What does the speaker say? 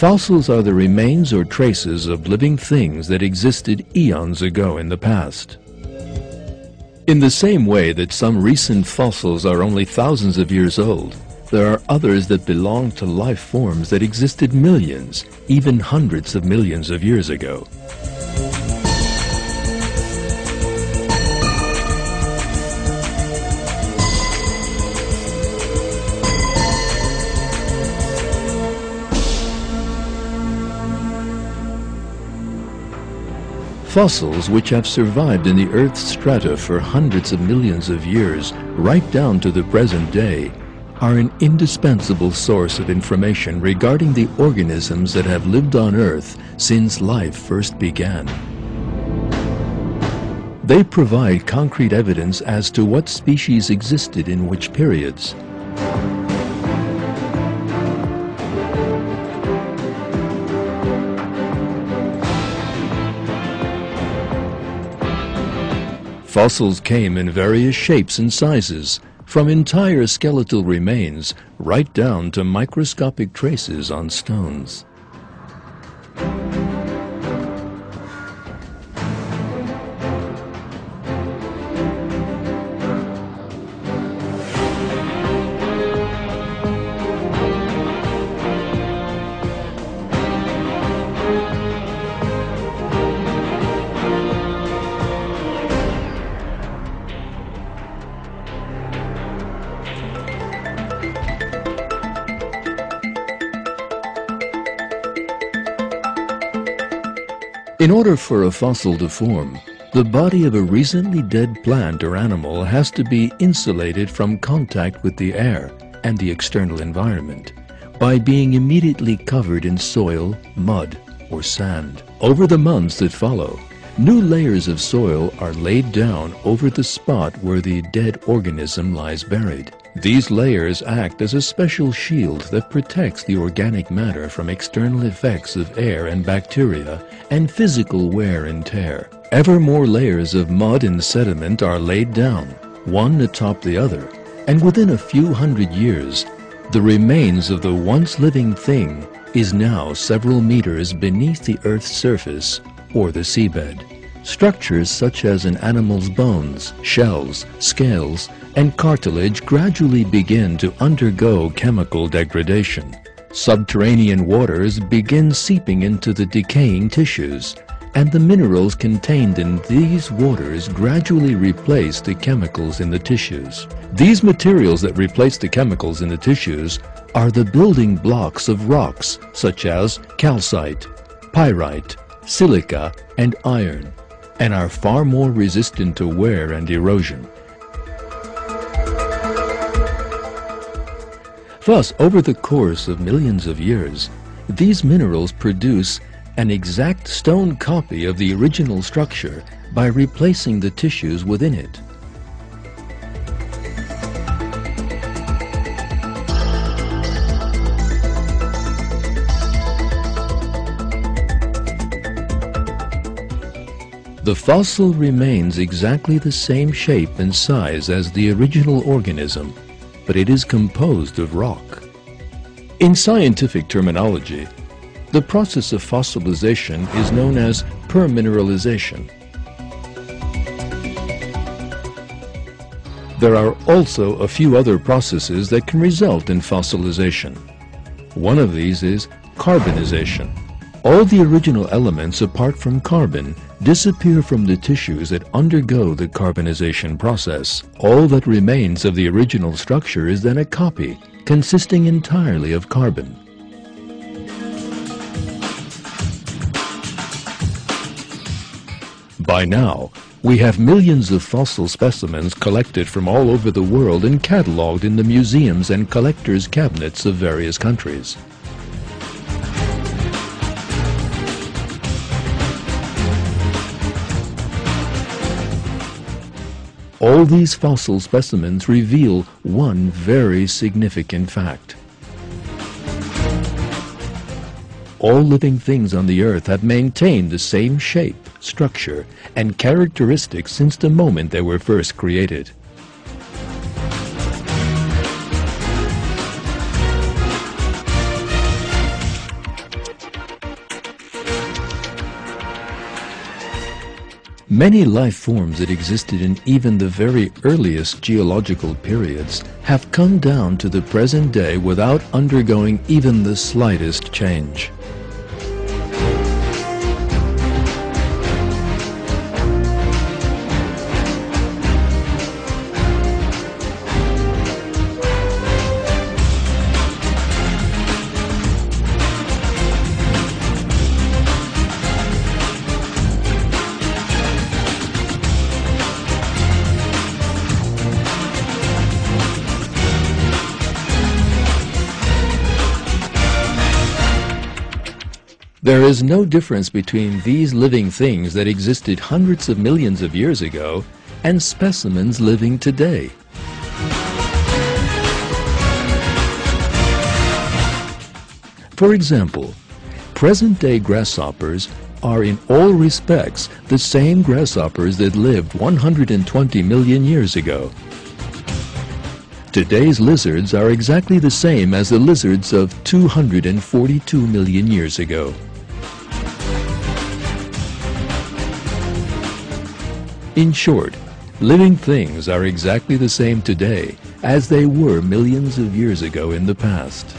Fossils are the remains or traces of living things that existed eons ago in the past. In the same way that some recent fossils are only thousands of years old, there are others that belong to life forms that existed millions, even hundreds of millions of years ago. Fossils which have survived in the Earth's strata for hundreds of millions of years, right down to the present day, are an indispensable source of information regarding the organisms that have lived on Earth since life first began. They provide concrete evidence as to what species existed in which periods. Fossils came in various shapes and sizes, from entire skeletal remains right down to microscopic traces on stones. In order for a fossil to form, the body of a recently dead plant or animal has to be insulated from contact with the air and the external environment by being immediately covered in soil, mud, or sand. Over the months that follow, new layers of soil are laid down over the spot where the dead organism lies buried. These layers act as a special shield that protects the organic matter from external effects of air and bacteria and physical wear and tear. Ever more layers of mud and sediment are laid down, one atop the other, and within a few hundred years, the remains of the once living thing is now several meters beneath the Earth's surface or the seabed. Structures such as an animal's bones, shells, scales, and cartilage gradually begin to undergo chemical degradation. Subterranean waters begin seeping into the decaying tissues, and the minerals contained in these waters gradually replace the chemicals in the tissues. These materials that replace the chemicals in the tissues are the building blocks of rocks such as calcite, pyrite, silica, and iron, and are far more resistant to wear and erosion. Thus, over the course of millions of years, these minerals produce an exact stone copy of the original structure by replacing the tissues within it. The fossil remains exactly the same shape and size as the original organism, but it is composed of rock. In scientific terminology, the process of fossilization is known as permineralization. There are also a few other processes that can result in fossilization. One of these is carbonization. All the original elements apart from carbon disappear from the tissues that undergo the carbonization process. All that remains of the original structure is then a copy, consisting entirely of carbon. By now, we have millions of fossil specimens collected from all over the world and catalogued in the museums and collectors' cabinets of various countries. All these fossil specimens reveal one very significant fact. All living things on the Earth have maintained the same shape, structure, and characteristics since the moment they were first created. Many life forms that existed in even the very earliest geological periods have come down to the present day without undergoing even the slightest change. There is no difference between these living things that existed hundreds of millions of years ago and specimens living today. For example, present-day grasshoppers are in all respects the same grasshoppers that lived 120 million years ago. Today's lizards are exactly the same as the lizards of 242 million years ago. In short, living things are exactly the same today as they were millions of years ago in the past.